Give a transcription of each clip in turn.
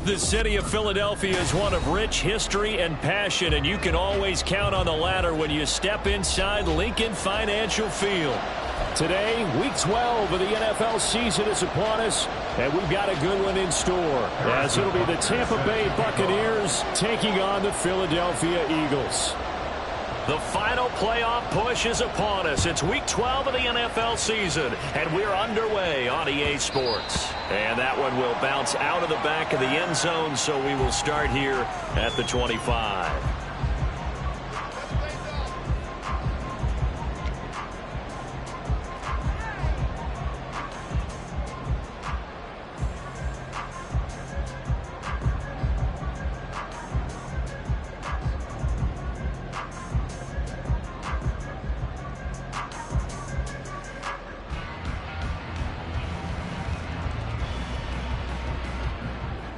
The city of Philadelphia is one of rich history and passion, and you can always count on the latter when you step inside Lincoln Financial Field. Today, Week 12 of the NFL season is upon us, and we've got a good one in store, as it'll be the Tampa Bay Buccaneers taking on the Philadelphia Eagles. The final playoff push is upon us. It's Week 12 of the NFL season, and we're underway on EA Sports. And that one will bounce out of the back of the end zone, so we will start here at the 25.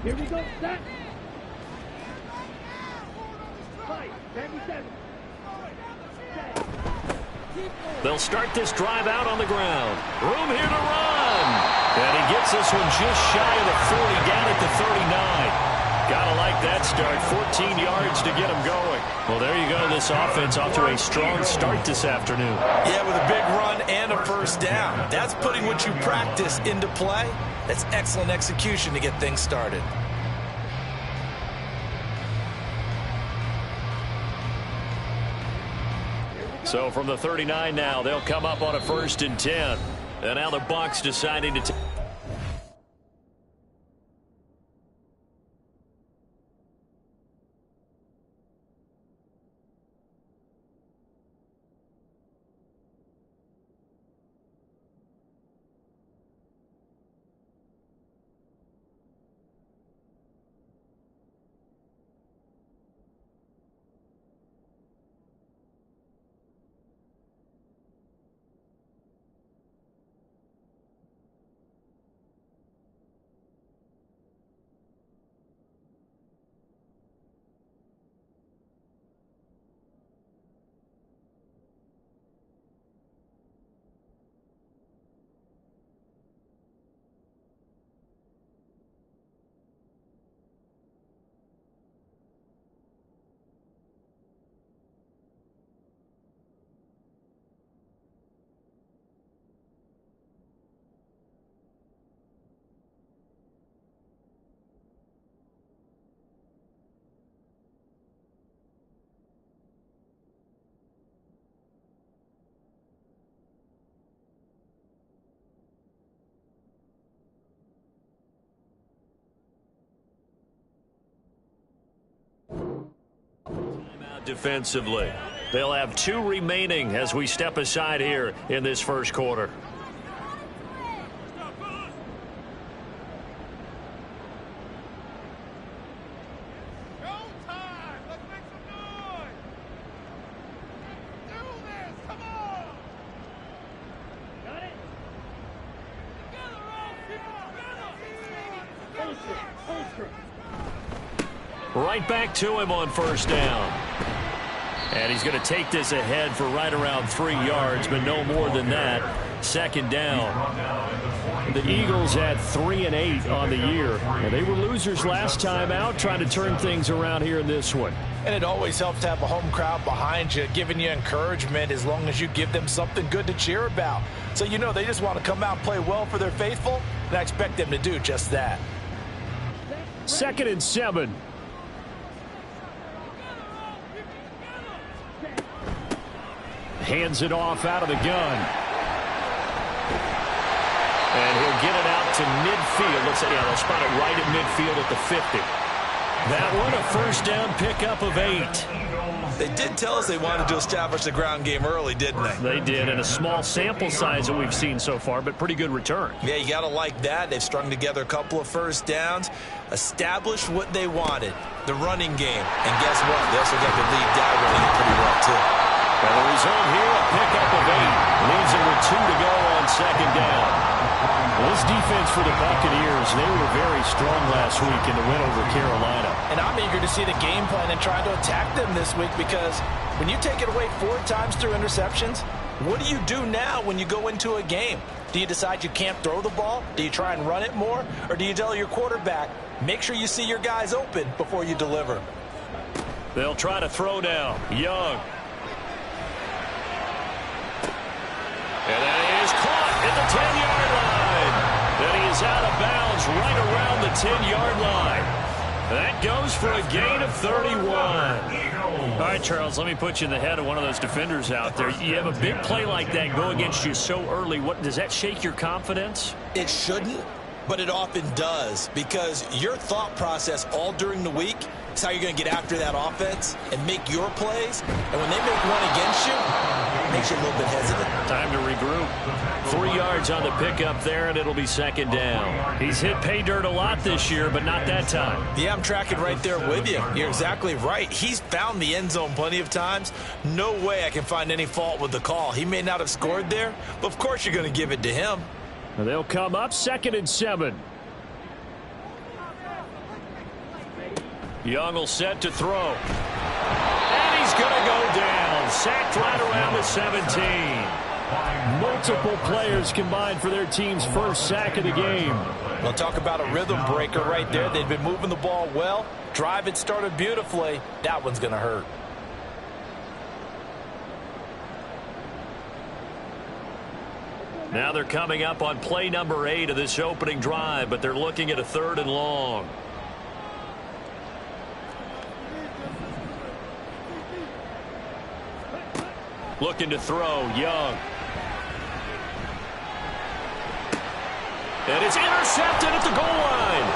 Here we go, set. They'll start this drive out on the ground. Room here to run. And he gets this one just shy of the 40, down at the 39. Gotta like that start. 14 yards to get him going. Well, there you go. This offense off to a strong start this afternoon. Yeah, with a big run and a first down. That's putting what you practice into play. That's excellent execution to get things started. So from the 39 now, they'll come up on a 1st and 10. And now the Bucs deciding to defensively. They'll have 2 remaining as we step aside here in this first quarter. Right back to him on 1st down. And he's going to take this ahead for right around 3 yards, but no more than that. 2nd down. The Eagles had 3 and 8 on the year, and they were losers last time out, trying to turn things around here in this one. And it always helps to have a home crowd behind you, giving you encouragement as long as you give them something good to cheer about. So you know they just want to come out and play well for their faithful, and I expect them to do just that. 2nd and 7. Hands it off out of the gun. And he'll get it out to midfield. Looks like, yeah, they'll spot it right at midfield at the 50. That one, a 1st down pickup of 8. They did tell us they wanted to establish the ground game early, didn't they? They did, and a small sample size that we've seen so far, but pretty good return. Yeah, you got to like that. They've strung together a couple of 1st downs, established what they wanted, the running game. And guess what? They also got the lead guy running it pretty well, too. And the result here, a pickup of 8. Leaves him with 2 to go on 2nd down. Well, this defense for the Buccaneers, they were very strong last week in the win over Carolina. And I'm eager to see the game plan and try to attack them this week, because when you take it away 4 times through interceptions, what do you do now when you go into a game? Do you decide you can't throw the ball? Do you try and run it more? Or do you tell your quarterback, make sure you see your guys open before you deliver? They'll try to throw now. Young. And that is caught at the 10-yard line. Then he is out of bounds right around the 10-yard line. That goes for a gain of 31. All right, Charles, let me put you in the head of one of those defenders out there. You have a big play like that go against you so early. What does that shake your confidence? It shouldn't, but it often does, because your thought process all during the week is how you're going to get after that offense and make your plays. And when they make one against you, it makes you a little bit hesitant. Time to regroup. 3 yards on the pickup there, and it'll be second down. He's hit pay dirt a lot this year, but not that time. Yeah, I'm tracking right there with you. You're exactly right. He's found the end zone plenty of times. No way I can find any fault with the call. He may not have scored there, but of course you're going to give it to him. They'll come up 2nd and 7. Young will set to throw. And he's going to go down. Sacked right around the 17. Multiple players combined for their team's first sack of the game. Well, talk about a rhythm breaker right there. They've been moving the ball well. Drive had started beautifully. That one's going to hurt. Now they're coming up on play number 8 of this opening drive, but they're looking at a 3rd and long. Looking to throw, Young. And it's intercepted at the goal line.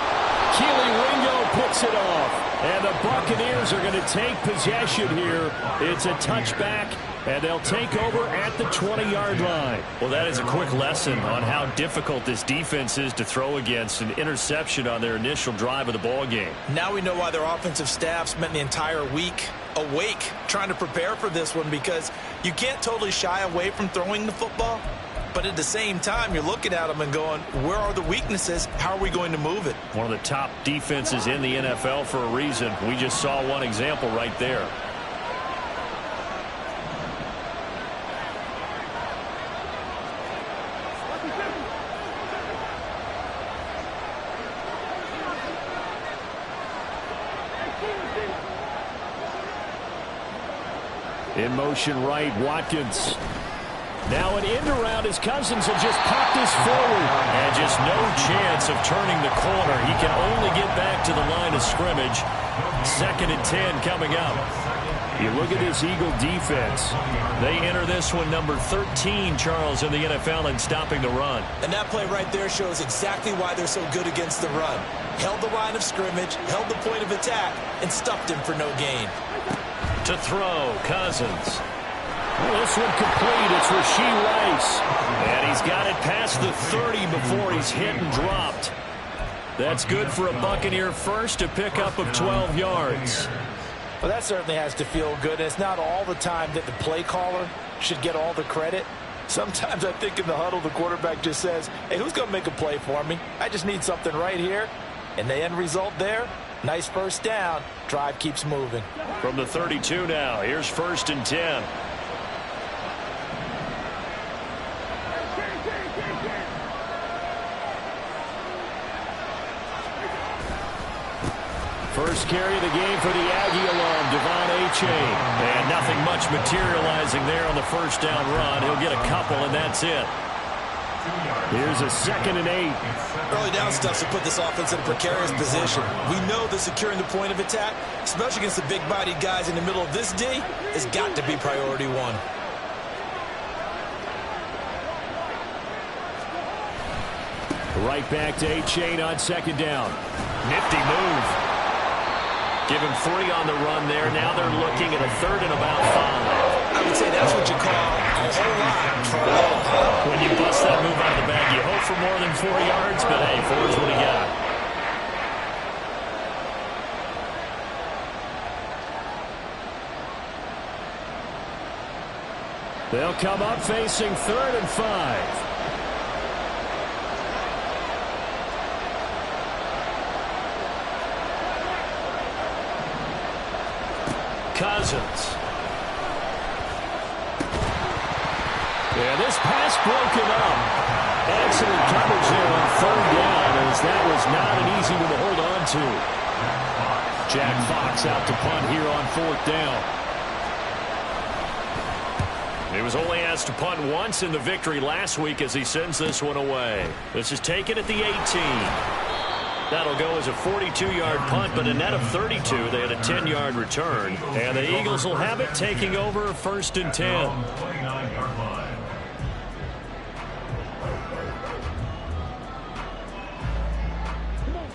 Keely Ringo puts it off. And the Buccaneers are going to take possession here. It's a touchback, and they'll take over at the 20-yard line. Well, that is a quick lesson on how difficult this defense is to throw against. An interception on their initial drive of the ball game. Now we know why their offensive staff spent the entire week awake trying to prepare for this one, because you can't totally shy away from throwing the football. But at the same time, you're looking at them and going, where are the weaknesses? How are we going to move it? One of the top defenses in the NFL for a reason. We just saw one example right there. In motion right, Watkins. Now an end around as Cousins will just pop this forward. And just no chance of turning the corner. He can only get back to the line of scrimmage. 2nd and 10 coming up. You look at this Eagle defense. They enter this one number 13, Charles, in the NFL in stopping the run. And that play right there shows exactly why they're so good against the run. Held the line of scrimmage, held the point of attack, and stuffed him for no gain. To throw, Cousins. Well, this one complete. It's Rashee Rice. And he's got it past the 30 before he's hit and dropped. That's good for a Buccaneer first, a pickup of 12 yards. Well, that certainly has to feel good. And it's not all the time that the play caller should get all the credit. Sometimes I think in the huddle, the quarterback just says, hey, who's going to make a play for me? I just need something right here. And the end result there, nice first down. Drive keeps moving. From the 32 now, here's 1st and 10. First carry of the game for the Aggie alum, Devon Achane. And nothing much materializing there on the first down run. He'll get a couple, and that's it. Here's a 2nd and 8. Early down stuff to put this offense in a precarious position. We know that securing the point of attack, especially against the big-bodied guys in the middle of this D, has got to be priority one. Right back to Achane on 2nd down. Nifty move. Give him 3 on the run there. Now they're looking at a 3rd and about 5. I would say that's what you call a whole lot for a little. When you bust that move out of the bag, you hope for more than 4 yards, but hey, 4 is what he got. They'll come up facing 3rd and 5. Cousins. Yeah, this pass broken up. Excellent coverage there on third down, as that was not an easy one to hold on to. Jack Fox out to punt here on fourth down. He was only asked to punt once in the victory last week as he sends this one away. This is taken at the 18. That'll go as a 42-yard punt, but a net of 32. They had a 10-yard return. And the Eagles will have it, taking over first and 10.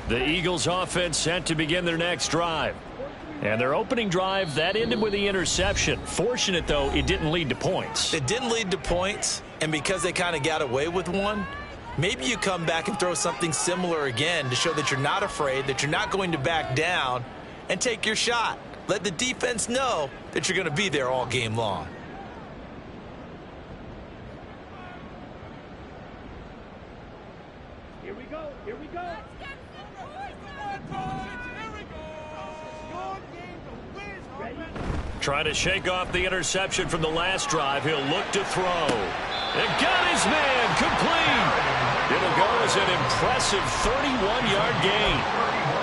The Eagles offense set to begin their next drive. And their opening drive, that ended with the interception. Fortunate, though, it didn't lead to points. It didn't lead to points, and because they kind of got away with one, maybe you come back and throw something similar again to show that you're not afraid, that you're not going to back down, and take your shot. Let the defense know that you're going to be there all game long. Here we go. Here we go. Trying to shake off the interception from the last drive. He'll look to throw. And got his man complete. It'll go as an impressive 31-yard gain.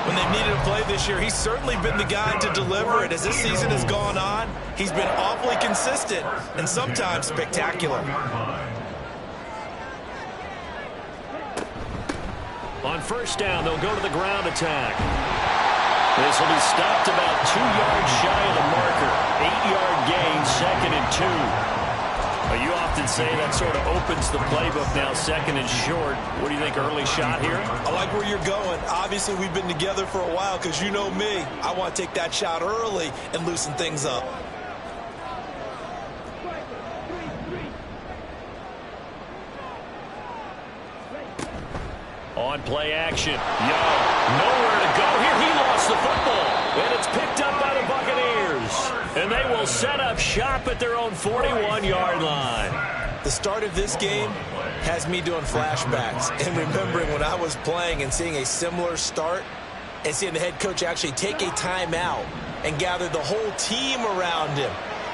When they've needed a play this year, he's certainly been the guy to deliver it. As this season has gone on, he's been awfully consistent and sometimes spectacular. On first down, they'll go to the ground attack. This will be stopped about 2 yards shy of the marker. 8-yard gain, second and 2. You often say that sort of opens the playbook now, second and short. What do you think, early shot here? I like where you're going. Obviously, we've been together for a while because you know me. I want to take that shot early and loosen things up. On play action. Nowhere to go here. He lost the football. And it's picked up by the Buccaneers. And they will set up shop at their own 41-yard line. The start of this game has me doing flashbacks and remembering when I was playing and seeing a similar start and seeing the head coach actually take a timeout and gather the whole team around him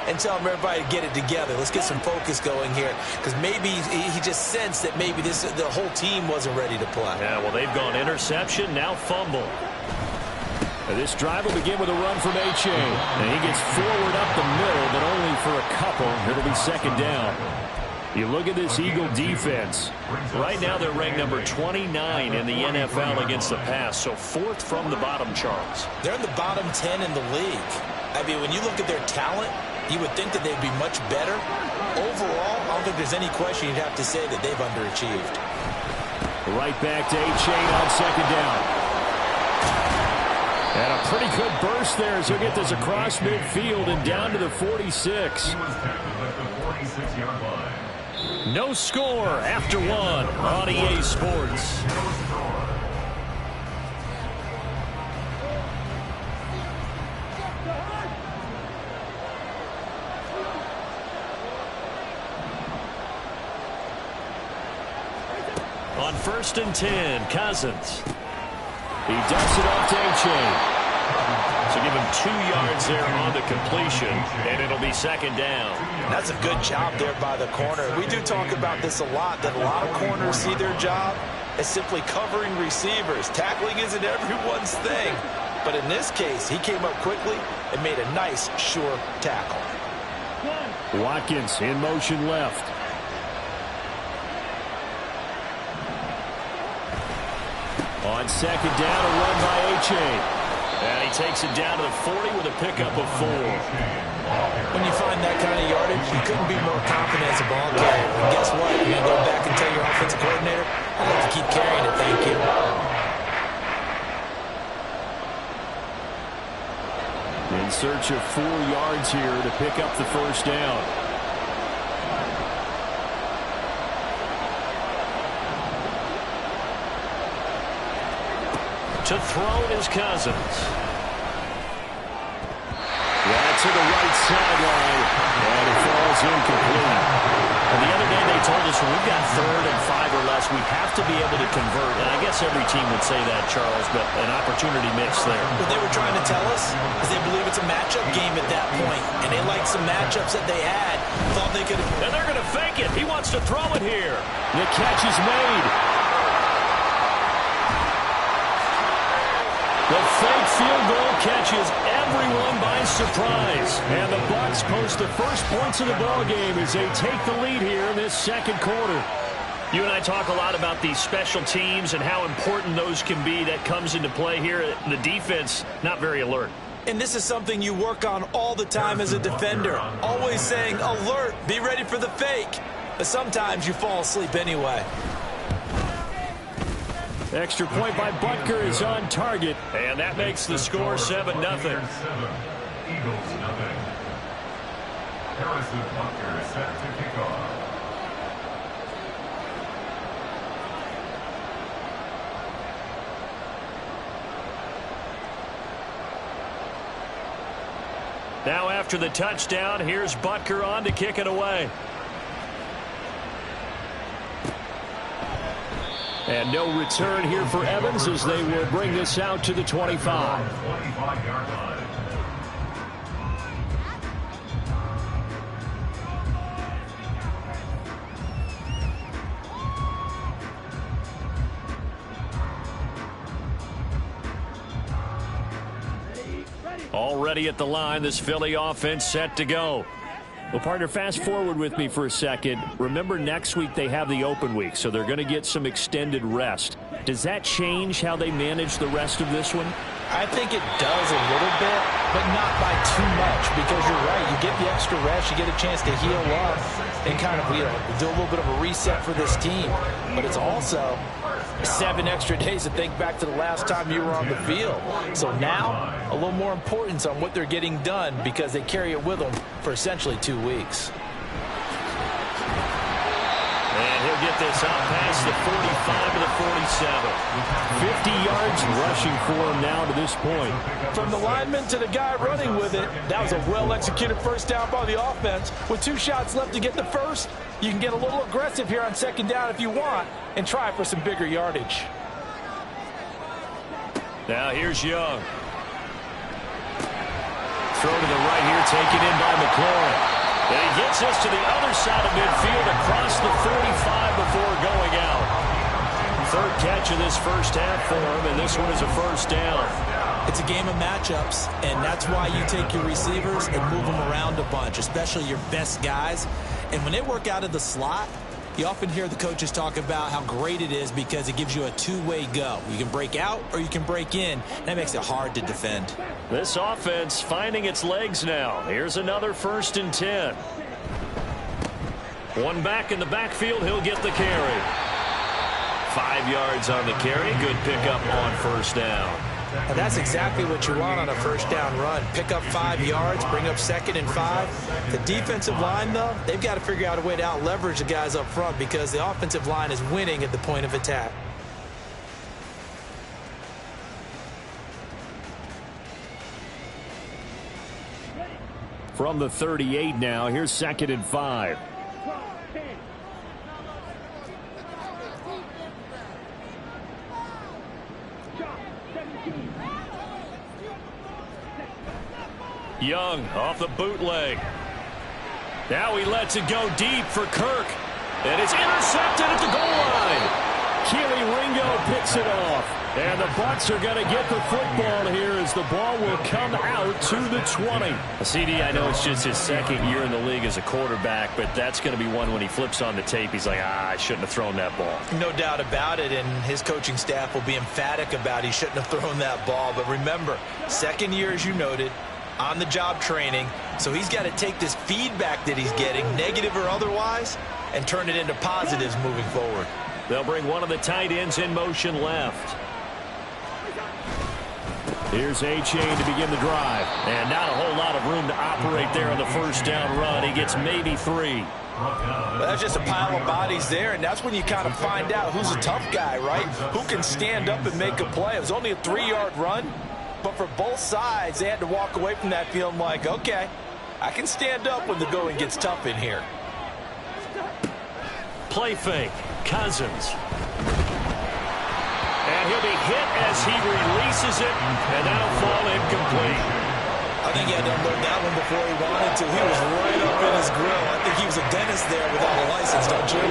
and tell everybody to get it together. Let's get some focus going here, because maybe he just sensed that maybe the whole team wasn't ready to play. Yeah, well, they've gone interception, now fumble. And this drive will begin with a run from H.A. And he gets forward up the middle, but only for a couple. It'll be second down. You look at this Eagle defense. Right now they're ranked number 29 in the NFL against the pass, so fourth from the bottom, Charles. They're in the bottom 10 in the league. I mean, when you look at their talent, you would think that they'd be much better. Overall, I don't think there's any question you'd have to say that they've underachieved. Right back to H.A. on second down. And a pretty good burst there as he'll get this across midfield and down to the 46. No score after one on EA Sports. On first and 10, Cousins. He dumps it off to H.A. So give him 2 yards there on the completion, and it'll be second down. That's a good job there by the corner. We do talk about this a lot, that a lot of corners see their job as simply covering receivers. Tackling isn't everyone's thing. But in this case, he came up quickly and made a nice, sure tackle. Watkins in motion left. On second down, a run by H.A. And he takes it down to the 40 with a pickup of 4. When you find that kind of yardage, you couldn't be more confident as a ball carrier. And guess what? You're going to go back and tell your offensive coordinator, I'd like to keep carrying it, thank you. In search of 4 yards here to pick up the first down. To throw is Cousins. That's to the right sideline, and it falls incomplete. And the other day they told us when we've got 3rd and 5 or less, we have to be able to convert. And I guess guess every team would say that, Charles, but an opportunity missed there. What they were trying to tell us is they believe it's a matchup game at that point, and they liked some matchups that they had. Thought they could. And they're going to fake it. He wants to throw it here. The catch is made. The fake field goal catches everyone by surprise. And the Bucs post the first points of the ball game as they take the lead here in this second quarter. You and I talk a lot about these special teams and how important those can be. That comes into play here. The defense, not very alert. And this is something you work on all the time as a defender. Always saying, alert, be ready for the fake. But sometimes you fall asleep anyway. Extra point by Butker is on target. And that makes the score 7-0. Eagles nothing. Harrison Butker is set to kick off. Now after the touchdown, here's Butker on to kick it away. And no return here for Evans as they will bring this out to the 25. 25-yard line. Already at the line, this Philly offense set to go. Well, partner, fast forward with me for a second. Remember, next week they have the open week, so they're going to get some extended rest. Does that change how they manage the rest of this one? I think it does a little bit, but not by too much, because you're right. You get the extra rest, you get a chance to heal up and kind of do a little bit of a reset for this team. But it's also 7 extra days to think back to the last time you were on the field. So now, a little more importance on what they're getting done because they carry it with them for essentially 2 weeks. And he'll get this out past the 45 to the 47. 50 yards rushing for him now to this point. From the lineman to the guy running with it, that was a well-executed first down by the offense. With 2 shots left to get the first, you can get a little aggressive here on second down if you want and try for some bigger yardage. Now here's Young. Throw to the right here, taken in by McLaurin. And he gets us to the other side of midfield across the 45 before going out. Third catch of this first half for him, and this one is a first down. It's a game of matchups, and that's why you take your receivers and move them around a bunch, especially your best guys. And when they work out of the slot, you often hear the coaches talk about how great it is because it gives you a two-way go. You can break out or you can break in. That makes it hard to defend. This offense finding its legs now. Here's another 1st and 10. One back in the backfield. He'll get the carry. 5 yards on the carry. Good pickup on first down. And that's exactly what you want on a first down run. Pick up 5 yards, bring up 2nd and 5. The defensive line, though, they've got to figure out a way to out-leverage the guys up front because the offensive line is winning at the point of attack. From the 38 now, here's 2nd and 5. Young off the bootleg. Now he lets it go deep for Kirk. And it's intercepted at the goal line. Keely Ringo picks it off. And the Bucs are going to get the football here as the ball will come out to the 20. CD, I know it's just his 2nd year in the league as a quarterback, but that's going to be one when he flips on the tape. He's like, I shouldn't have thrown that ball. No doubt about it, and his coaching staff will be emphatic about he shouldn't have thrown that ball. But remember, 2nd year, as you noted, on-the-job training, so he's got to take this feedback that he's getting, negative or otherwise, and turn it into positives moving forward. They'll bring one of the tight ends in motion left. Here's A-Chain to begin the drive. And not a whole lot of room to operate there on the first down run. He gets maybe 3. Well, that's just a pile of bodies there, and that's when you kind of find out who's a tough guy, right? Who can stand up and make a play. It was only a 3-yard run, but for both sides, they had to walk away from that feeling like, okay, I can stand up when the going gets tough in here. Play fake. Cousins. to be hit as he releases it, and that'll fall incomplete. I think he had to unload that one before he wanted to. He was right up in his grill. I think he was a dentist there without a license, don't you?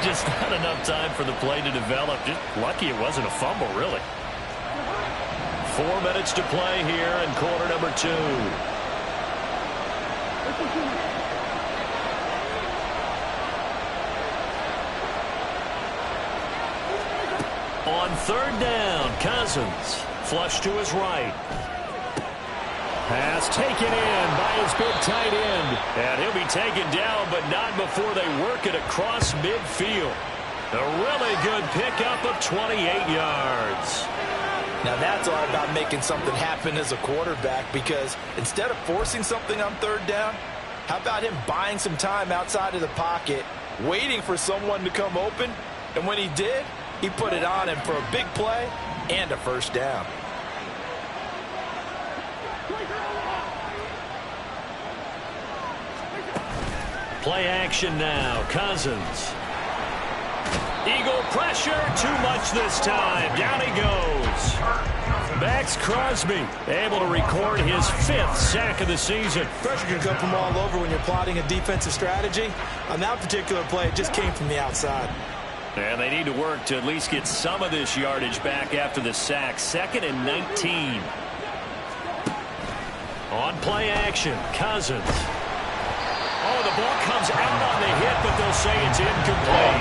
Just not enough time for the play to develop. Just lucky it wasn't a fumble, really. 4 minutes to play here in quarter number 2. On third down, Cousins. Flush to his right. Pass taken in by his big tight end. And he'll be taken down, but not before they work it across midfield. A really good pickup of 28 yards. Now that's all about making something happen as a quarterback, because instead of forcing something on third down, how about him buying some time outside of the pocket, waiting for someone to come open, and when he did, he put it on him for a big play and a first down. Play action now. Cousins. Eagle pressure. Too much this time. Down he goes. Max Crosby able to record his 5th sack of the season. Pressure can come from all over when you're plotting a defensive strategy. On that particular play, it just came from the outside. And they need to work to at least get some of this yardage back after the sack. 2nd and 19. On play action, Cousins. Oh, the ball comes out on the hit, but they'll say it's incomplete.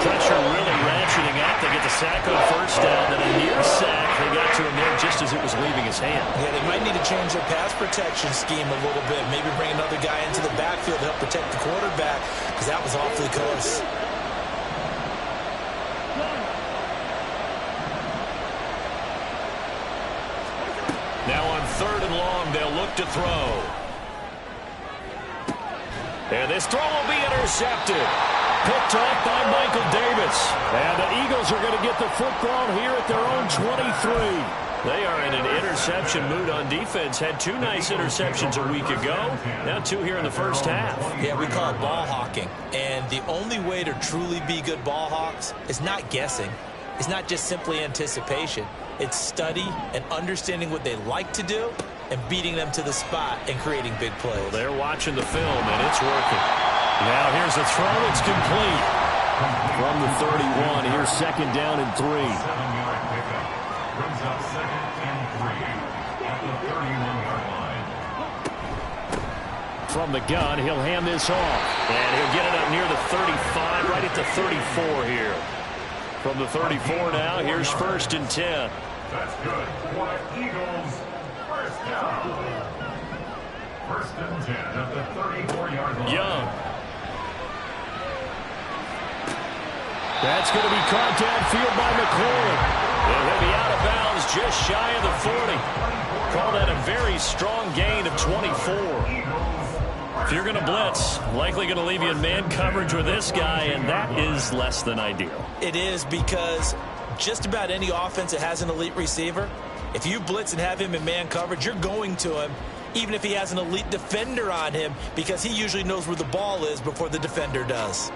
Pressure really ratcheting up. They get the sack on first down, and a near sack. They got to him there just as it was leaving his hand. Yeah, they might need to change their pass protection scheme a little bit. Maybe bring another guy into the backfield to help protect the quarterback, because that was awfully close. Now on 3rd and long, they'll look to throw. And this throw will be intercepted. Picked off by Michael Davis. And the Eagles are going to get the football here at their own 23. They are in an interception mood on defense. Had 2 nice interceptions a week ago. Now 2 here in the first half. Yeah, we call it ball hawking. And the only way to truly be good ball hawks is not guessing. It's not just simply anticipation. It's study and understanding what they like to do and beating them to the spot and creating big plays. Well, they're watching the film, and it's working. Now here's a throw. It's complete. From the 31, here's 2nd down and 3. 7-yard pickup. Brings up 2nd and 3 at the 31-yard line. From the gun, he'll hand this off. And he'll get it up near the 35, right at the 34 here. From the 34 now, here's 1st and 10. That's good. What Eagles? First down. 1st and 10 at the 34-yard line. Young. That's going to be caught downfield by McLaurin. And he'll be out of bounds just shy of the 40. Call that a very strong gain of 24. If you're going to blitz, likely going to leave you in man coverage with this guy, and that is less than ideal. It is, because just about any offense that has an elite receiver, if you blitz and have him in man coverage, you're going to him, even if he has an elite defender on him, because he usually knows where the ball is before the defender does.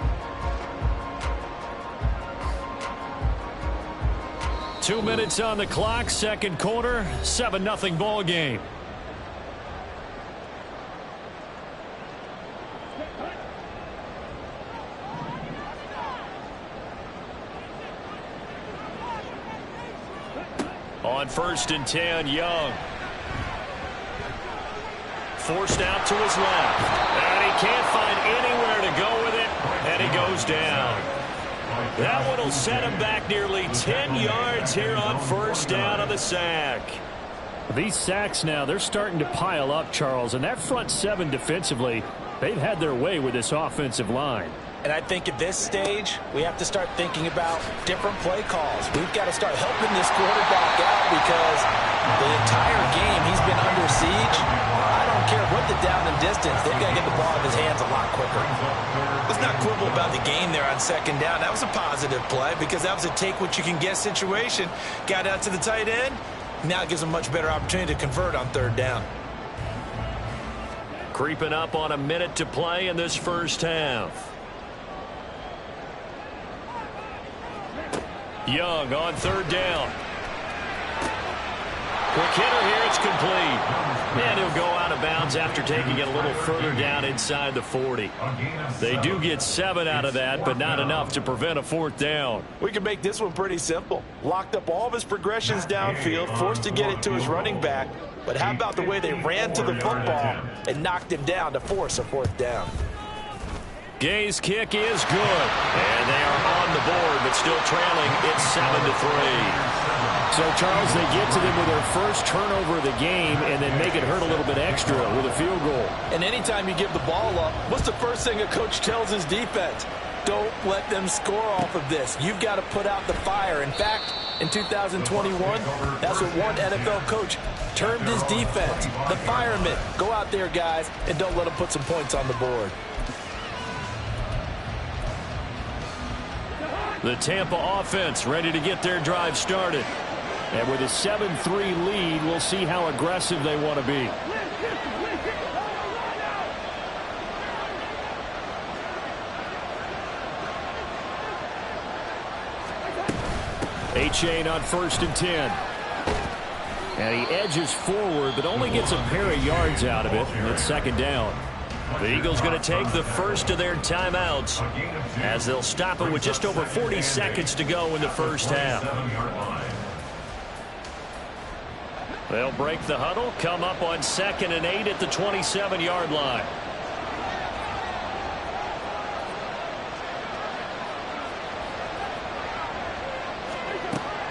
2 minutes on the clock, 2nd quarter, 7-0 ball game. On 1st and 10, Young. Forced out to his left. And he can't find anywhere to go with it. And he goes down. That one will set him back nearly 10 yards here on 1st down on the sack. These sacks now, they're starting to pile up, Charles. And that front 7 defensively, they've had their way with this offensive line. And I think at this stage, we have to start thinking about different play calls. We've got to start helping this quarterback out, because the entire game he's been under siege. I don't care what the down and distance. They've got to get the ball in his hands a lot quicker. Let's not quibble about the gain there on 2nd down. That was a positive play, because that was a take-what-you-can-get situation. Got out to the tight end. Now it gives him a much better opportunity to convert on 3rd down. Creeping up on a minute to play in this first half. Young on third down. Quick hitter here, it's complete. And he'll go out of bounds after taking it a little further down inside the 40. They do get 7 out of that, but not enough to prevent a 4th down. We can make this one pretty simple. Locked up all of his progressions downfield, forced to get it to his running back. But how about the way they ran to the football and knocked him down to force a 4th down? Gay's kick is good. And they are on the board, but still trailing. It's 7-3. So, Charles, they get to them with their first turnover of the game and then make it hurt a little bit extra with a field goal. And anytime you give the ball up, what's the first thing a coach tells his defense? Don't let them score off of this. You've got to put out the fire. In fact, in 2021, that's what one NFL coach termed his defense. The firemen. Go out there, guys, and don't let them put some points on the board. The Tampa offense ready to get their drive started. And with a 7-3 lead, we'll see how aggressive they want to be. A-Chain on 1st and 10. And he edges forward, but only gets a pair of yards out of it. And it's 2nd down. The Eagles going to take the first of their timeouts as they'll stop it with just over 40 seconds to go in the first half. They'll break the huddle, come up on 2nd and 8 at the 27-yard line.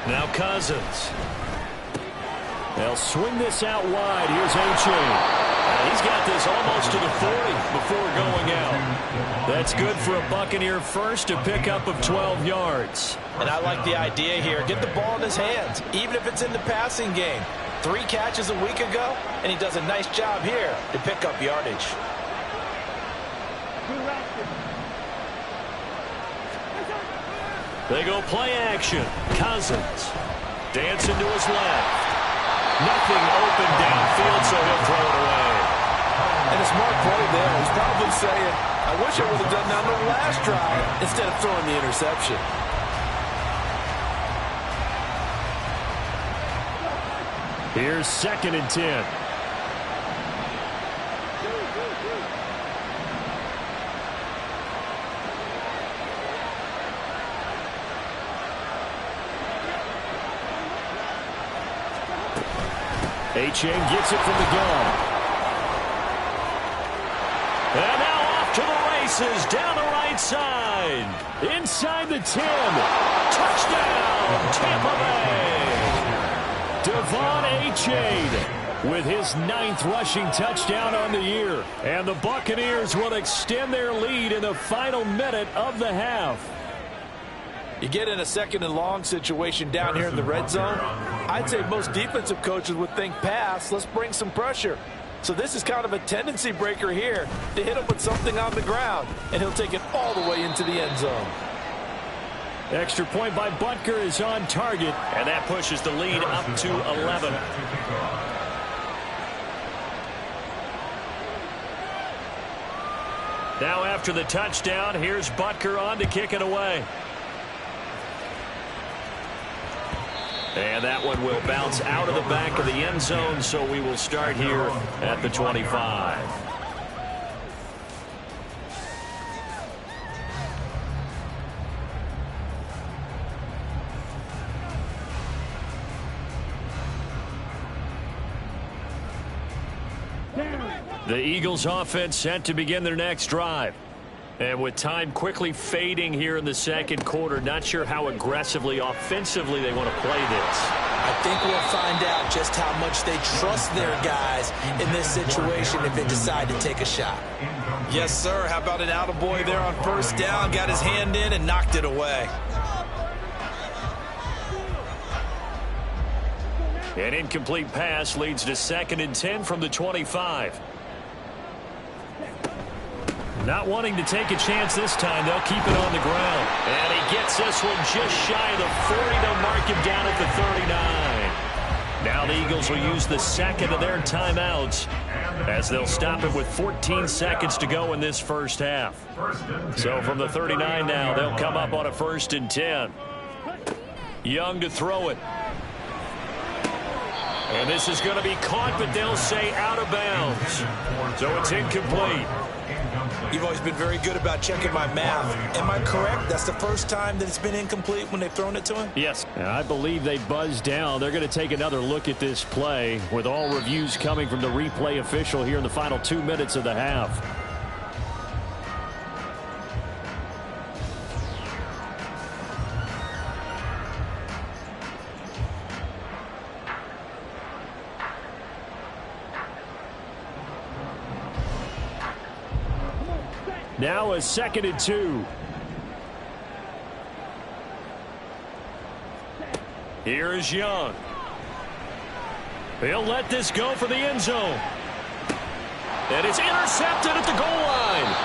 Now Cousins. They'll swing this out wide. Here's A-Chain. He's got this almost to the 40 before going out. That's good for a Buccaneer first, a pickup of 12 yards. And I like the idea here. Get the ball in his hands, even if it's in the passing game. 3 catches a week ago, and he does a nice job here to pick up yardage. They go play action. Cousins dancing to his left. Nothing open downfield, so he'll throw it away. And a smart play there. He's probably saying, I wish I would have done that on the last drive instead of throwing the interception. Here's 2nd and 10. A-Chain gets it from the gun. And now off to the races, down the right side. Inside the 10. Touchdown, Tampa Bay. Devon A-Chain with his 9th rushing touchdown on the year. And the Buccaneers will extend their lead in the final minute of the half. You get in a 2nd and long situation down here in the red zone. I'd say most defensive coaches would think pass. Let's bring some pressure. So this is kind of a tendency breaker here to hit him with something on the ground. And he'll take it all the way into the end zone. Extra point by Butker is on target. And that pushes the lead up to 11. Now after the touchdown, here's Butker on to kick it away. And that one will bounce out of the back of the end zone, so we will start here at the 25. The Eagles offense set to begin their next drive. And with time quickly fading here in the 2nd quarter, not sure how aggressively, offensively they want to play this. I think we'll find out just how much they trust their guys in this situation if they decide to take a shot. Yes, sir. How about an attaboy there on 1st down? Got his hand in and knocked it away. An incomplete pass leads to 2nd and 10 from the 25. Not wanting to take a chance this time, they'll keep it on the ground. And he gets this one just shy of the 40. They'll mark him down at the 39. Now the Eagles will use the 2nd of their timeouts as they'll stop it with 14 seconds to go in this first half. So from the 39 now, they'll come up on a 1st and 10. Young to throw it. And this is going to be caught, but they'll say out of bounds. So it's incomplete. You've always been very good about checking my math. Am I correct? That's the first time that it's been incomplete when they've thrown it to him? Yes. And I believe they buzzed down. They're going to take another look at this play with all reviews coming from the replay official here in the final 2 minutes of the half. Now a 2nd and 2. Here is Young. He'll let this go for the end zone. And it's intercepted at the goal line.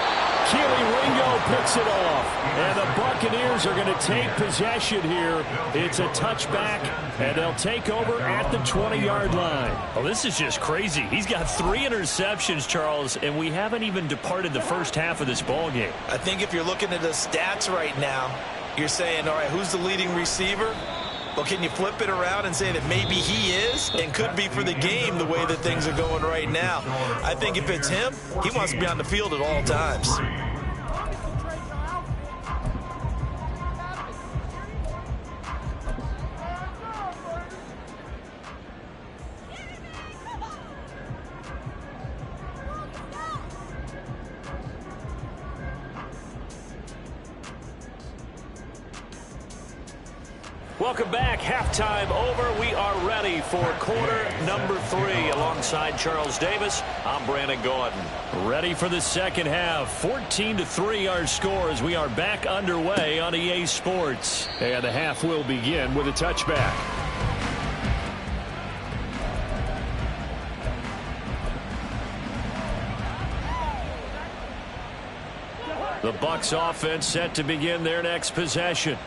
Keely Ringo picks it off. And the Buccaneers are going to take possession here. It's a touchback, and they'll take over at the 20-yard line. Well, this is just crazy. He's got 3 interceptions, Charles, and we haven't even departed the first half of this ball game. I think if you're looking at the stats right now, you're saying, all right, who's the leading receiver? Well, can you flip it around and say that maybe he is and could be for the game the way that things are going right now? I think if it's him, he wants to be on the field at all times. Welcome back. Halftime over. We are ready for quarter number 3. Alongside Charles Davis, I'm Brandon Gordon. Ready for the second half. 14-3 our score as we are back underway on EA Sports. And the half will begin with a touchback. The Bucs offense set to begin their next possession.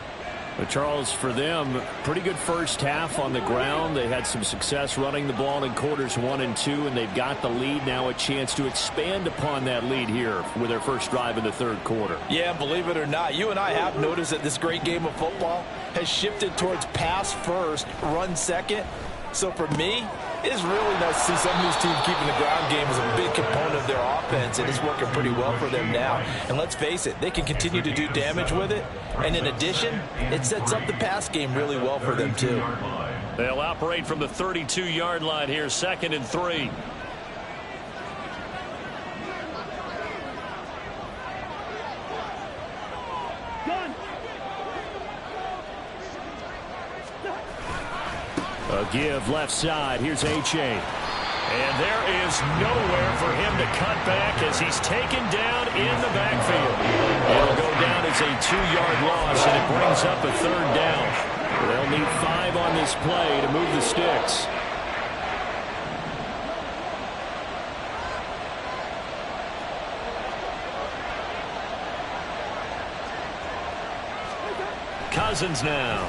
But Charles, for them, pretty good first half on the ground. They had some success running the ball in quarters 1 and 2, and they've got the lead. Now a chance to expand upon that lead here with their first drive in the third quarter. Yeah, believe it or not, you and I have noticed that this great game of football has shifted towards pass first, run second. So for me, it's really nice to see some of these teams keeping the ground game as a big component of their offense, and it's working pretty well for them now. And let's face it, they can continue to do damage with it. And in addition, it sets up the pass game really well for them too. They'll operate from the 32-yard line here, 2nd and 3. A give left side. Here's H.A. And there is nowhere for him to cut back as he's taken down in the backfield. It'll go down as a 2-yard loss, and it brings up a 3rd down. They'll need 5 on this play to move the sticks. Cousins now.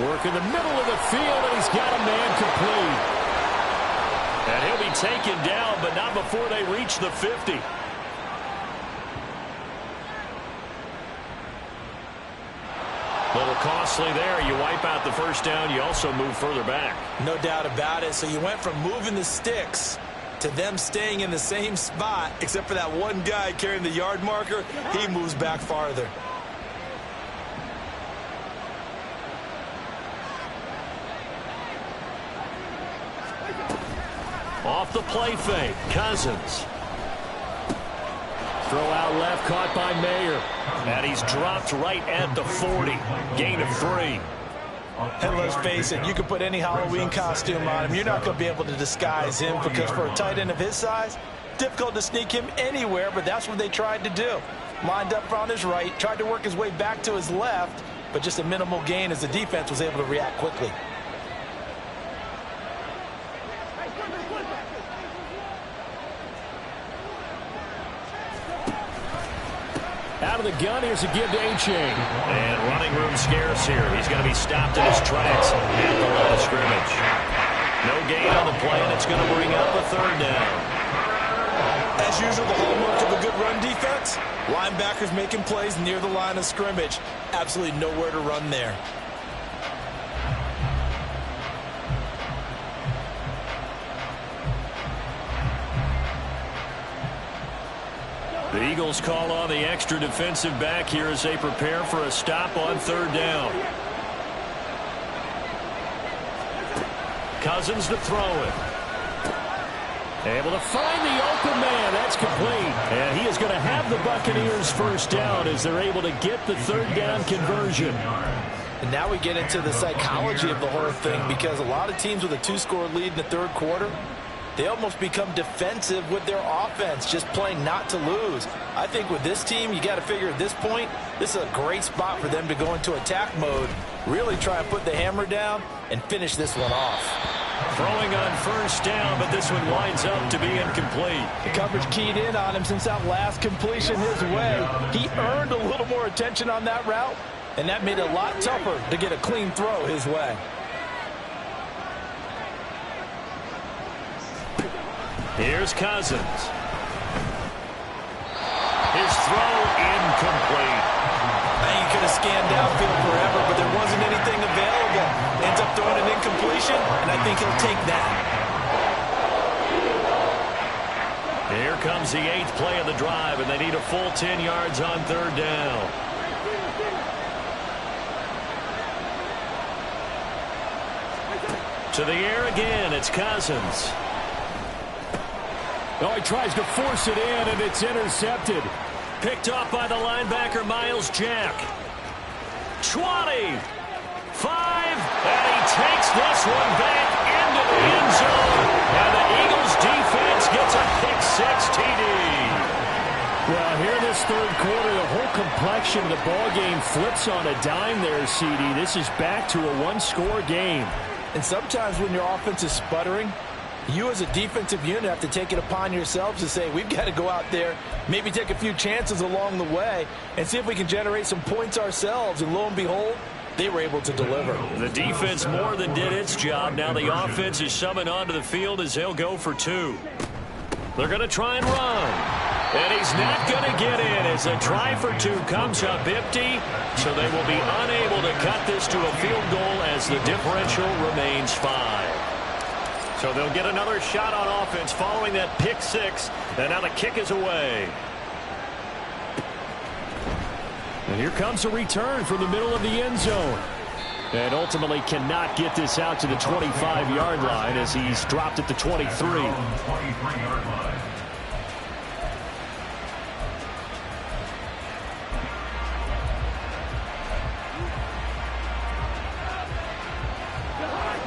Work in the middle of the field, and he's got a man complete. And he'll be taken down, but not before they reach the 50. A little costly there. You wipe out the first down. You also move further back. No doubt about it. So you went from moving the sticks to them staying in the same spot, except for that one guy carrying the yard marker. He moves back farther. Off the play fake, Cousins. Throw out left, caught by Mayer. And he's dropped right at the 40. Gain of 3. And let's face it, you can put any Halloween costume on him. You're not going to be able to disguise him because for a tight end of his size, difficult to sneak him anywhere, but that's what they tried to do. Lined up on his right, tried to work his way back to his left, but just a minimal gain as the defense was able to react quickly. Out of the gun, here's a give to H.A. And running room scarce here. He's going to be stopped in his tracks at the line of scrimmage. No gain on the play, and it's going to bring up a 3rd down. As usual, the hallmark of a good run defense, linebackers making plays near the line of scrimmage. Absolutely nowhere to run there. The Eagles call on the extra defensive back here as they prepare for a stop on third down. Cousins to throw it. Able to find the open man. That's complete. And he is going to have the Buccaneers first down as they're able to get the third down conversion. And now we get into the psychology of the whole thing, because a lot of teams with a 2-score lead in the third quarter, they almost become defensive with their offense, just playing not to lose. I think with this team, you got to figure at this point, this is a great spot for them to go into attack mode, really try and put the hammer down and finish this one off. Throwing on first down, but this one winds up to be incomplete. The coverage keyed in on him since that last completion his way. He earned a little more attention on that route, and that made it a lot tougher to get a clean throw his way. Here's Cousins. His throw incomplete. You could have scanned downfield forever, but there wasn't anything available. Ends up throwing an incompletion, and I think he'll take that. Here comes the 8th play of the drive, and they need a full 10 yards on third down. To the air again, it's Cousins. Oh, he tries to force it in, and it's intercepted. Picked off by the linebacker, Miles Jack. 20, 5, and he takes this one back into the end zone. And the Eagles defense gets a pick-6 TD. Well, here in this third quarter, the whole complexion of the ball game flips on a dime there, CD. This is back to a one-score game. And sometimes when your offense is sputtering, you as a defensive unit have to take it upon yourselves to say, we've got to go out there, maybe take a few chances along the way, and see if we can generate some points ourselves. And lo and behold, they were able to deliver. The defense more than did its job. Now the offense is summoned onto the field as they'll go for 2. They're going to try and run. And he's not going to get in as a try for 2 comes up empty. So they will be unable to cut this to a field goal as the differential remains 5. So they'll get another shot on offense following that pick-6. And now the kick is away. And here comes a return from the middle of the end zone. And ultimately cannot get this out to the 25-yard line as he's dropped at the 23. 23-yard line.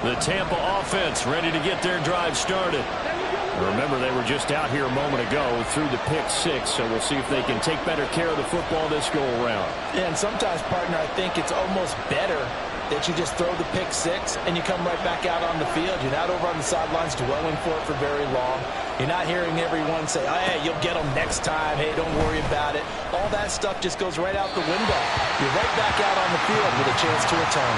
The Tampa offense ready to get their drive started. Remember, they were just out here a moment ago through the pick-6, so we'll see if they can take better care of the football this go-around. And sometimes, partner, I think it's almost better that you just throw the pick-6 and you come right back out on the field. You're not over on the sidelines dwelling for it for very long. You're not hearing everyone say, oh, hey, you'll get them next time. Hey, don't worry about it. All that stuff just goes right out the window. You're right back out on the field with a chance to return.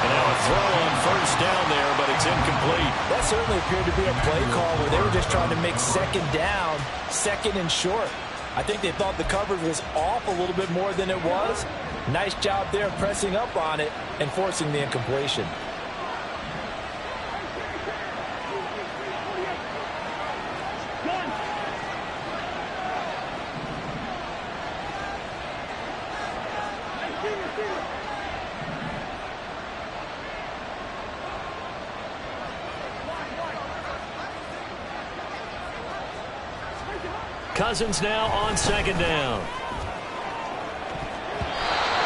And now a throw on first down there, but it's incomplete. That certainly appeared to be a play call where they were just trying to make second down, second and short. I think they thought the coverage was off a little bit more than it was. Nice job there pressing up on it and forcing the incompletion. Cousins now on second down.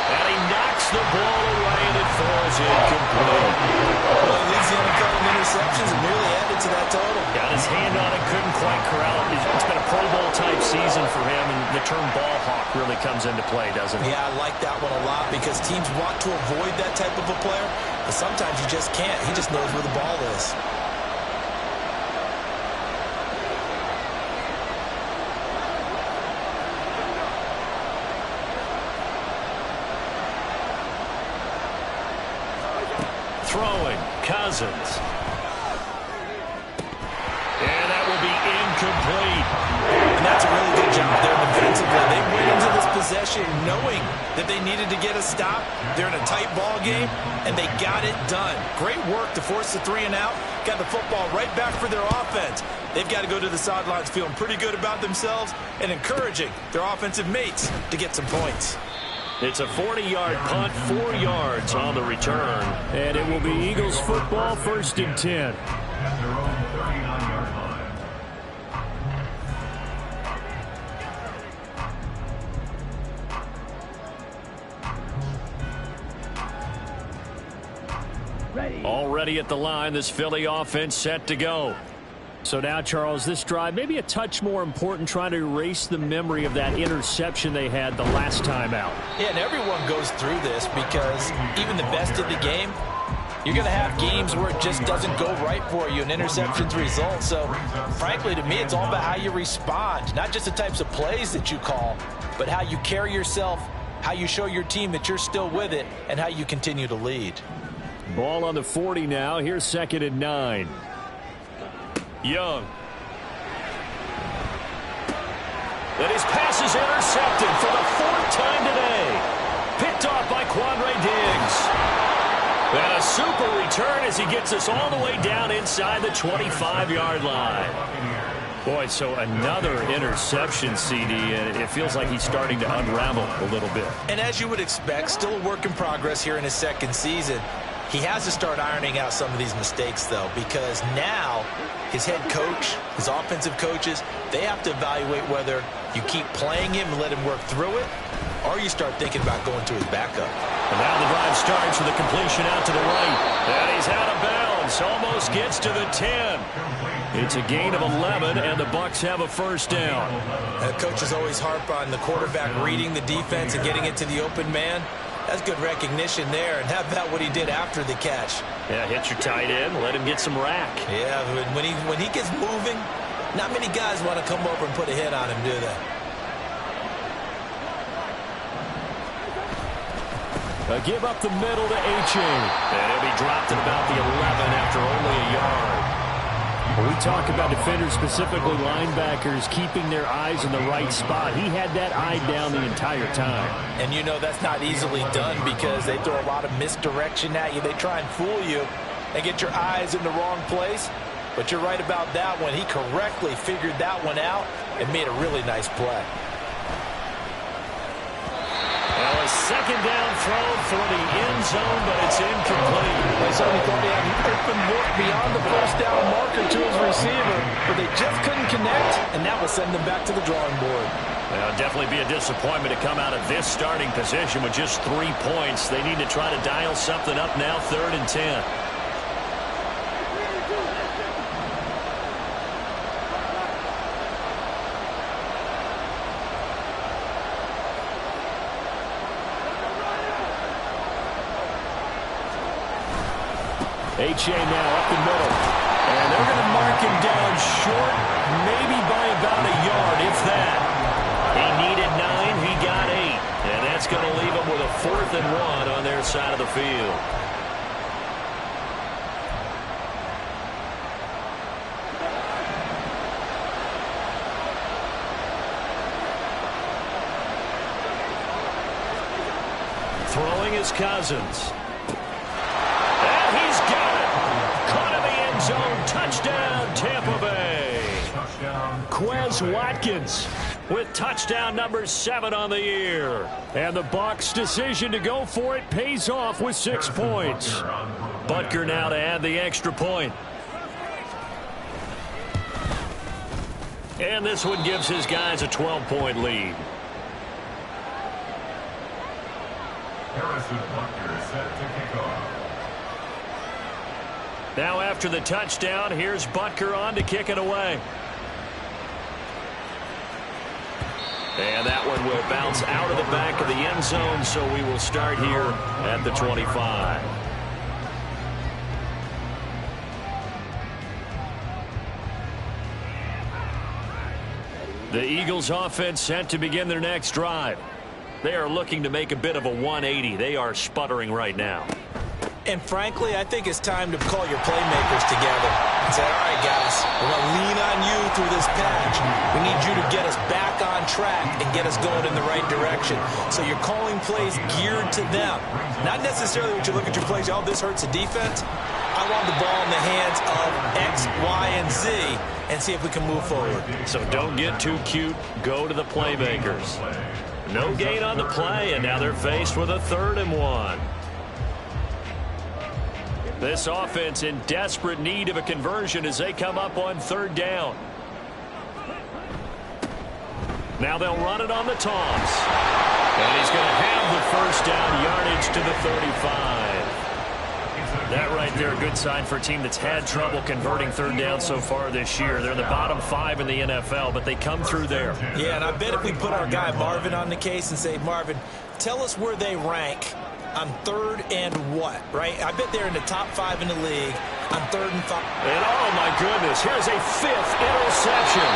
And he knocks the ball away and it falls incomplete. Well, he leads the NFL in interceptions and nearly added to that total. Got his hand on it, couldn't quite corral it. It's been a Pro Bowl type season for him, and the term ball hawk really comes into play, doesn't it? Yeah, I like that one a lot because teams want to avoid that type of a player, but sometimes you just can't. He just knows where the ball is. Throwing, Cousins. And that will be incomplete. And that's a really good job there defensively. defensively. They went into this possession knowing that they needed to get a stop. They're in a tight ball game, and they got it done. Great work to force the 3 and out. Got the football right back for their offense. They've got to go to the sidelines feeling pretty good about themselves and encouraging their offensive mates to get some points. It's a 40-yard punt, 4 yards on the return. And it will be Eagles football, 1st and 10. At their own 39-yard line. Already at the line, this Philly offense set to go. So now, Charles, this drive maybe a touch more important, trying to erase the memory of that interception they had the last time out. Yeah, and everyone goes through this because even the best of the game, you're going to have games where it just doesn't go right for you, and interceptions result. So, frankly, to me, it's all about how you respond, not just the types of plays that you call, but how you carry yourself, how you show your team that you're still with it, and how you continue to lead. Ball on the 40 now. Here's 2nd and 9. Young. And his pass is intercepted for the 4th time today. Picked off by Quandre Diggs. And a super return as he gets us all the way down inside the 25-yard line. Boy, so another interception, CD, and it feels like he's starting to unravel a little bit. And as you would expect, still a work in progress here in his 2nd season. He has to start ironing out some of these mistakes, though, because now his head coach, his offensive coaches, they have to evaluate whether you keep playing him and let him work through it, or you start thinking about going to his backup. And now the drive starts with a completion out to the right. And he's out of bounds. Almost gets to the 10. It's a gain of 11, and the Bucs have a 1st down. Coaches always harp on the quarterback reading the defense and getting it to the open man. That's good recognition there, and how about what he did after the catch? Yeah, hit your tight end, let him get some rack. Yeah, when he gets moving, not many guys want to come over and put a hit on him, do they? A give up the middle to H.A. And he'll be dropped at about the 11 after only a yard. When we talk about defenders, specifically linebackers, keeping their eyes in the right spot, he had that eye down the entire time. And you know that's not easily done because they throw a lot of misdirection at you. They try and fool you and get your eyes in the wrong place. But you're right about that one. He correctly figured that one out and made a really nice play. Well, a 2nd down throw for the end zone, but it's incomplete. They certainly thought they had an open look beyond the 1st down marker to his receiver, but they just couldn't connect, and that will send them back to the drawing board. Well, definitely be a disappointment to come out of this starting position with just 3 points. They need to try to dial something up now, 3rd and 10. H.A. now up the middle. And they're going to mark him down short, maybe by about a yard, if that. He needed 9, he got 8. And that's going to leave him with a 4th and 1 on their side of the field. Throwing is Cousins. Zone touchdown, Tampa Bay. Quez Watkins with touchdown number 7 on the year. And the Bucs' decision to go for it pays off with 6 points. Butker now to add the extra point. And this one gives his guys a 12-point lead. Harrison Butker set to kick off. Now after the touchdown, here's Butker on to kick it away. And that one will bounce out of the back of the end zone, so we will start here at the 25. The Eagles offense set to begin their next drive. They are looking to make a bit of a 180. They are sputtering right now. And frankly, I think it's time to call your playmakers together and say, all right, guys, we're going to lean on you through this patch. We need you to get us back on track and get us going in the right direction. So you're calling plays geared to them. Not necessarily when you look at your plays, oh, this hurts the defense. I want the ball in the hands of X, Y, and Z and see if we can move forward. So don't get too cute. Go to the playmakers. No gain on the play, and now they're faced with a 3rd and 1. This offense in desperate need of a conversion as they come up on 3rd down. Now they'll run it on the toss. And he's going to have the 1st down, yardage to the 35. That right there, a good sign for a team that's had trouble converting 3rd down so far this year. They're the bottom 5 in the NFL, but they come through there. Yeah, and I bet if we put our guy Marvin on the case and say, Marvin, tell us where they rank on 3rd and what, right? I bet they're in the top 5 in the league on 3rd and 5. And oh my goodness, here's a 5th interception.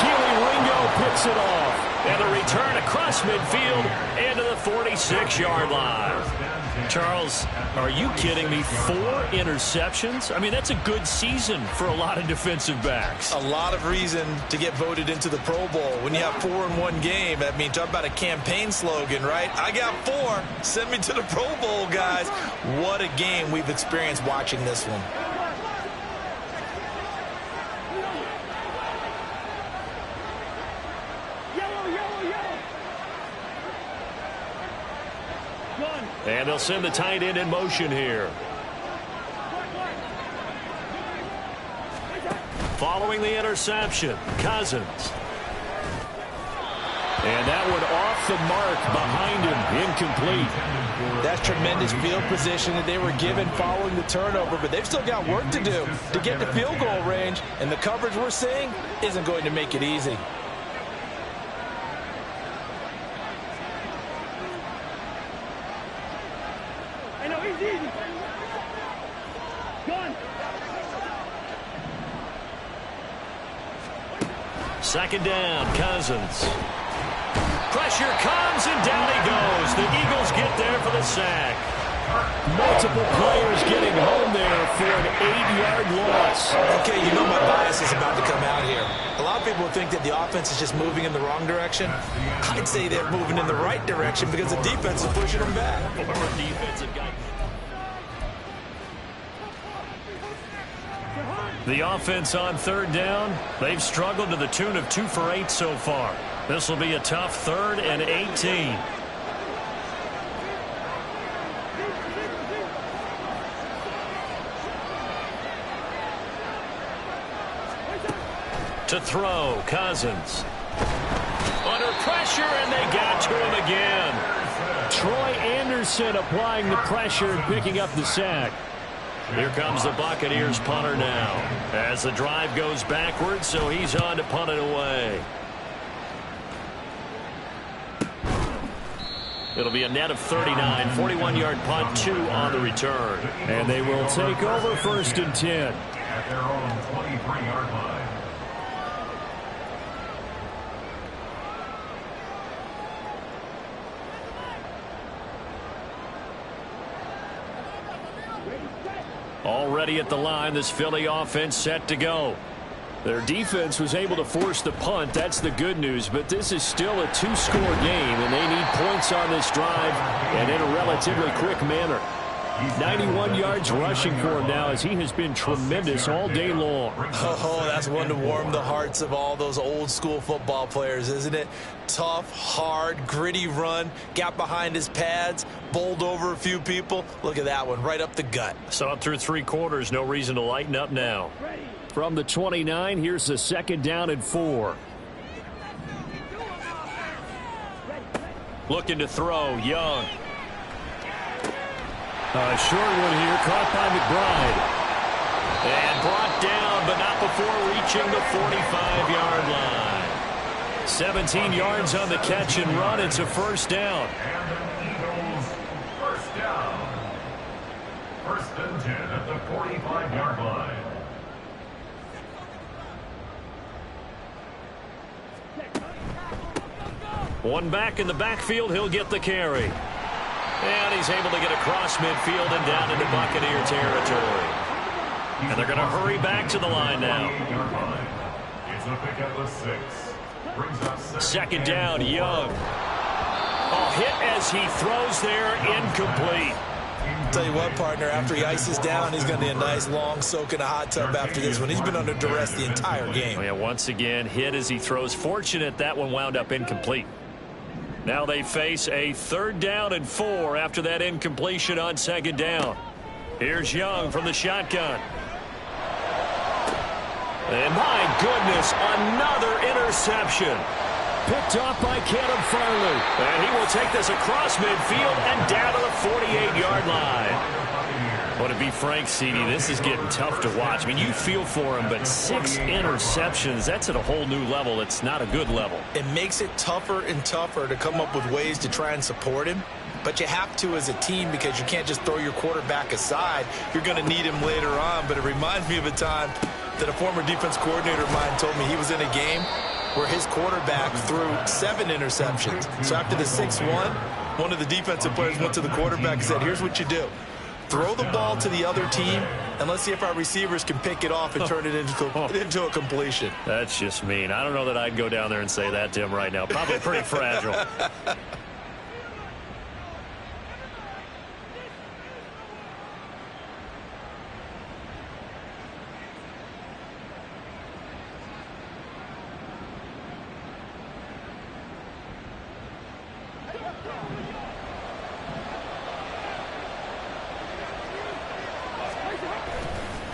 Keely Ringo picks it off. And the return across midfield into the 46-yard line. Charles, are you kidding me? 4 interceptions? I mean, that's a good season for a lot of defensive backs. A lot of reason to get voted into the Pro Bowl. When you have 4 in one game, I mean, talk about a campaign slogan, right? I got 4. Send me to the Pro Bowl, guys. What a game we've experienced watching this one. And they'll send the tight end in motion here. Following the interception, Cousins. And that one off the mark behind him, incomplete. That's tremendous field position that they were given following the turnover, but they've still got work to do to get to field goal range, and the coverage we're seeing isn't going to make it easy. Second down, Cousins. Pressure comes, and down he goes. The Eagles get there for the sack. Multiple players getting home there for an 8-yard loss. Okay, you know my bias is about to come out here. A lot of people think that the offense is just moving in the wrong direction. I'd say they're moving in the right direction because the defense is pushing them back. Defensive guy. The offense on 3rd down, they've struggled to the tune of 2 for 8 so far. This will be a tough 3rd and 18. To throw, Cousins. Under pressure, and they got to him again. Troy Anderson applying the pressure and picking up the sack. Here comes the Buccaneers punter now as the drive goes backwards, so he's on to punt it away. It'll be a net of 39, 41-yard punt, 2 on the return. And they will take over 1st and 10. At their own 23-yard line. Already at the line, this Philly offense set to go. Their defense was able to force the punt. That's the good news. But this is still a 2-score game, and they need points on this drive and in a relatively quick manner. 91 yards rushing for him now as he has been tremendous all day long. Oh, that's one to warm the hearts of all those old-school football players, isn't it? Tough, hard, gritty run, got behind his pads, bowled over a few people. Look at that one, right up the gut. Saw it through 3 quarters, no reason to lighten up now. From the 29, here's the 2nd down and 4. Looking to throw, Young. A short one here, caught by McBride. And brought down, but not before reaching the 45-yard line. 17 yards on the catch and run. It's a 1st down. And the Eagles, 1st down. 1st and 10 at the 45-yard line. One back in the backfield, he'll get the carry. And he's able to get across midfield and down into Buccaneer territory. And they're going to hurry back to the line now. It's a pick at the 6. Brings up second down, Young. Hit as he throws there, incomplete. Tell you what, partner, after he ices down, he's going to need a nice long soak in a hot tub after this one. He's been under duress the entire game. Oh, yeah, once again, hit as he throws. Fortunate that one wound up incomplete. Now they face a 3rd down and 4 after that incompletion on 2nd down. Here's Young from the shotgun. And my goodness, another interception. Picked off by Caleb Farley. And he will take this across midfield and down to the 48-yard line. Well, to be frank, CD, this is getting tough to watch. I mean, you feel for him, but 6 interceptions, that's at a whole new level. It's not a good level. It makes it tougher and tougher to come up with ways to try and support him. But you have to as a team because you can't just throw your quarterback aside. You're going to need him later on. But it reminds me of a time that a former defense coordinator of mine told me he was in a game where his quarterback threw 7 interceptions. So after the 6-1, one of the defensive players went to the quarterback and said, here's what you do. Throw the ball to the other team, and let's see if our receivers can pick it off and turn it into a completion. That's just mean. I don't know that I'd go down there and say that to him right now. Probably pretty fragile.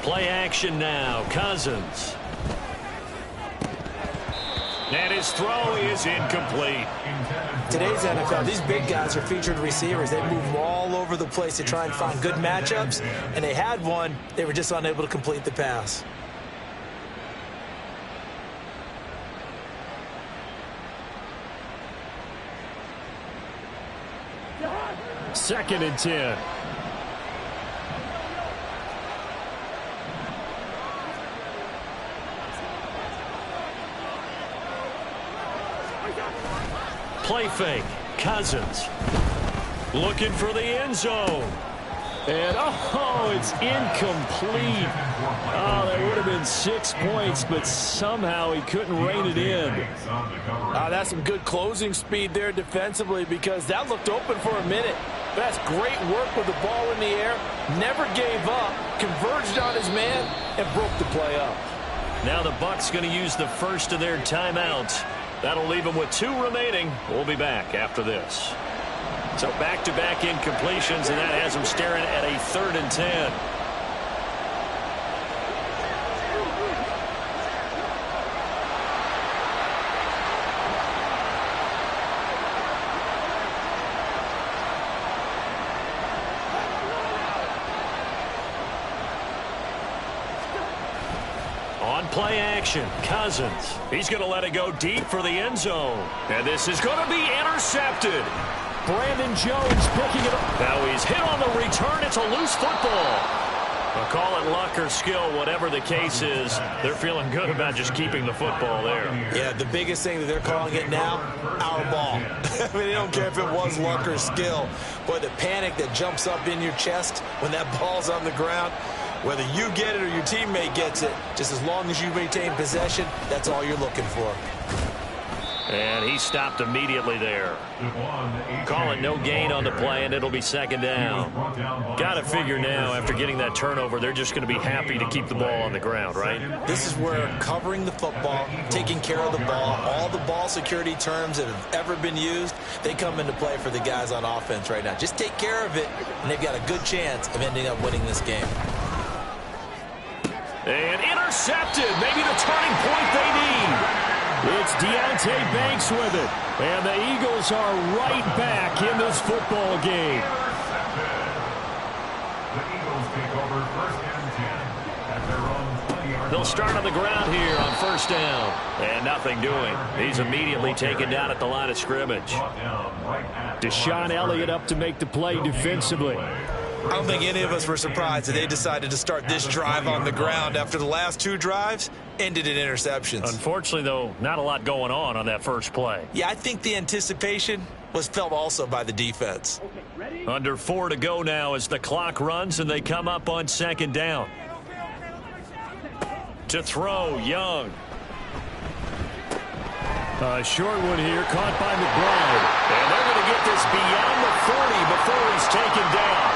Play action now. Cousins. And his throw is incomplete. Today's NFL, these big guys are featured receivers. They move all over the place to try and find good matchups, and they had one. They were just unable to complete the pass. Second and 10. Play fake. Cousins looking for the end zone. And, it's incomplete. Oh, that would have been 6 points, but somehow he couldn't rein it in. That's some good closing speed there defensively because that looked open for a minute. That's great work with the ball in the air. Never gave up, converged on his man, and broke the play up. Now the Bucs going to use the first of their timeouts. That'll leave them with 2 remaining. We'll be back after this. So back-to-back incompletions, and that has them staring at a 3rd and 10. On play action, Cousins. He's going to let it go deep for the end zone. And this is going to be intercepted. Brandon Jones picking it up. Now he's hit on the return. It's a loose football. I'll call it luck or skill, whatever the case is. They're feeling good about just keeping the football there. Yeah, the biggest thing that they're calling it now, our ball. I mean, they don't care if it was luck or skill. Boy, the panic that jumps up in your chest when that ball's on the ground, whether you get it or your teammate gets it, just as long as you maintain possession, that's all you're looking for. And he stopped immediately there. Call it no gain on the play, and it'll be 2nd down. Got to figure now, after getting that turnover, they're just going to be happy to keep the ball on the ground, right? This is where covering the football, taking care of the ball, all the ball security terms that have ever been used, they come into play for the guys on offense right now. Just take care of it, and they've got a good chance of ending up winning this game. And intercepted. Maybe the turning point they need. It's Deontay Banks with it. And the Eagles are right back in this football game. The Eagles take over 1st and 10 at their own 20-yard. They'll start on the ground here on 1st down. And nothing doing. He's immediately taken down at the line of scrimmage. Deshaun Elliott up to make the play defensively. I don't think any of us were surprised that they decided to start this drive on the ground after the last 2 drives ended in interceptions. Unfortunately, though, not a lot going on that first play. Yeah, I think the anticipation was felt also by the defense. Under 4 to go now as the clock runs and they come up on second down. To throw, Young. A short one here, caught by McBride. And they're going to get this beyond the 40 before he's taken down.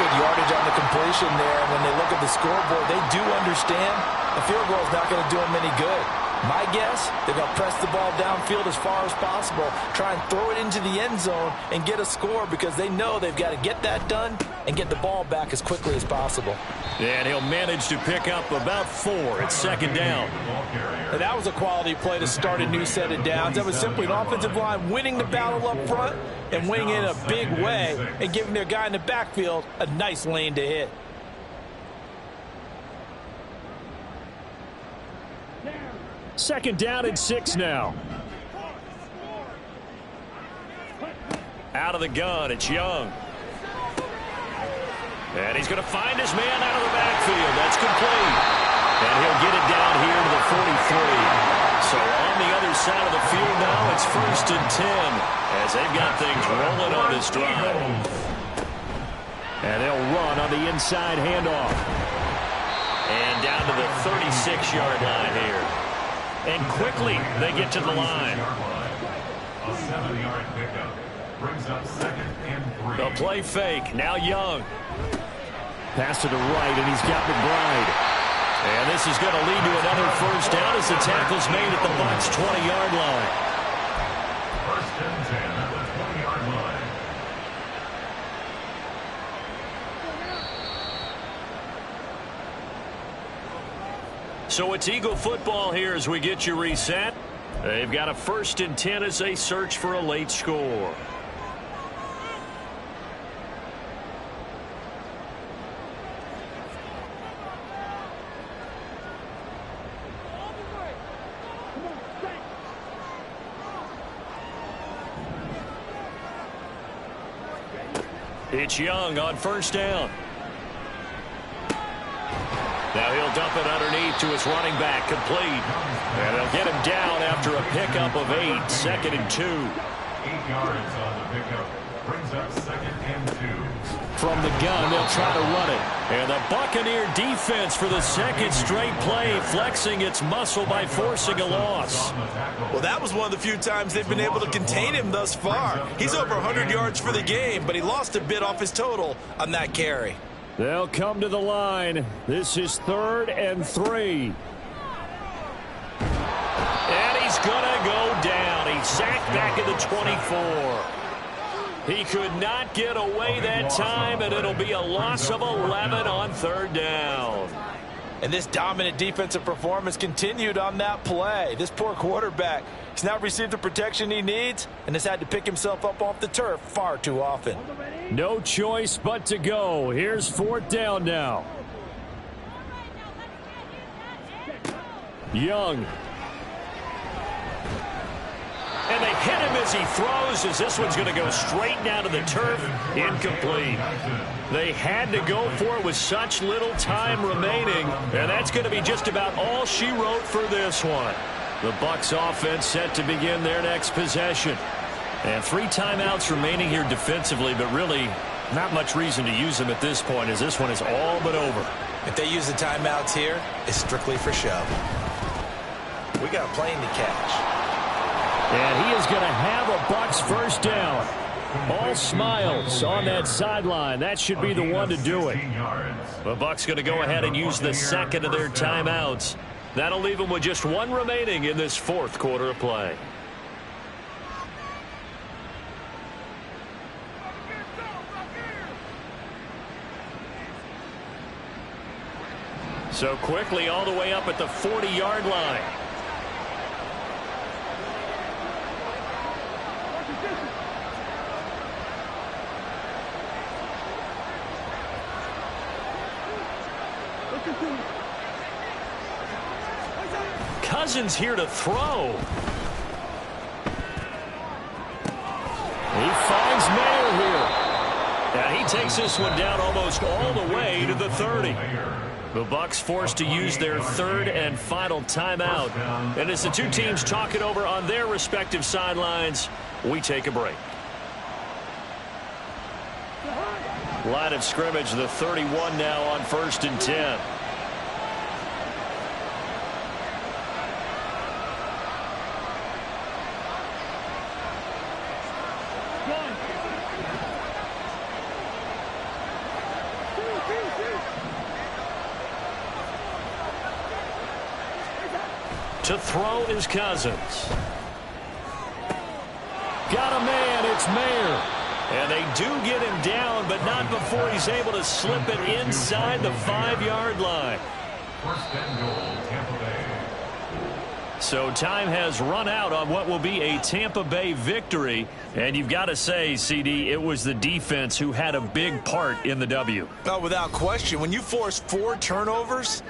Good yardage on the completion there. When they look at the scoreboard, they do understand the field goal is not going to do them any good. My guess, they're going to press the ball downfield as far as possible, try and throw it into the end zone and get a score because they know they've got to get that done and get the ball back as quickly as possible. And he'll manage to pick up about 4 at second down. And that was a quality play to start a new set of downs. That was simply an offensive line winning the battle up front and winning in a big way and giving their guy in the backfield a nice lane to hit. Second down and 6 now. Out of the gun, it's Young. And he's going to find his man out of the backfield. That's complete. And he'll get it down here to the 43. So on the other side of the field now, it's 1st and 10 as they've got things rolling on this drive. And they'll run on the inside handoff. And down to the 36-yard line here. And quickly they get to the line. A 7-yard pickup brings up 2nd and 3. The play fake. Now Young. Pass to the right, and he's got McBride. And this is going to lead to another first down as the tackle's made at the Bucs' 20-yard line. 1st and 10 at the 20-yard line. So it's Eagle football here as we get you reset. They've got a 1st and 10 as they search for a late score. It's Young on 1st down. Now he'll dump it underneath to his running back, complete. And they'll get him down after a pickup of 8, 2nd and 2. 8 yards on the pickup brings up 2nd and 2. From the gun, they'll try to run it. And the Buccaneer defense for the 2nd straight play, flexing its muscle by forcing a loss. Well, that was one of the few times they've been able to contain him thus far. He's over 100 yards for the game, but he lost a bit off his total on that carry. They'll come to the line. This is 3rd and 3. And he's going to go down. He's sacked back at the 24. He could not get away that time, and it'll be a loss of 11 on 3rd down. And this dominant defensive performance continued on that play. This poor quarterback, he's not received the protection he needs and has had to pick himself up off the turf far too often. No choice but to go. Here's 4th down now. Young. And they hit him as he throws, as this one's going to go straight down to the turf. Incomplete. They had to go for it with such little time remaining, and that's going to be just about all she wrote for this one. The Bucs offense set to begin their next possession. And 3 timeouts remaining here defensively, but really not much reason to use them at this point, as this one is all but over. If they use the timeouts here, it's strictly for show. We got a plane to catch. And he is going to have a Bucs first down. All smiles on that sideline. That should be the one to do it. The Bucs going to go ahead and use the 2nd of their timeouts. That'll leave them with just 1 remaining in this 4th quarter of play. So quickly all the way up at the 40-yard line. Cousins here to throw. He finds Mayer here. And he takes this one down almost all the way to the 30. The Bucs forced to use their 3rd and final timeout. And as the two teams talk it over on their respective sidelines, we take a break. Line of scrimmage, the 31 now on 1st and 10. To throw is Cousins. Got a man, it's Mayer. And they do get him down, but not before he's able to slip it inside the 5-yard line. First and goal, Tampa Bay. So time has run out on what will be a Tampa Bay victory. And you've got to say, CD, it was the defense who had a big part in the W. Oh, without question. When you force 4 turnovers,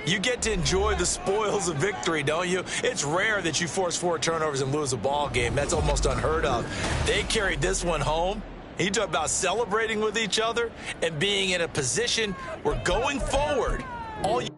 you get to enjoy the spoils of victory, don't you? It's rare that you force 4 turnovers and lose a ball game. That's almost unheard of. They carried this one home. You talk about celebrating with each other and being in a position where going forward, all you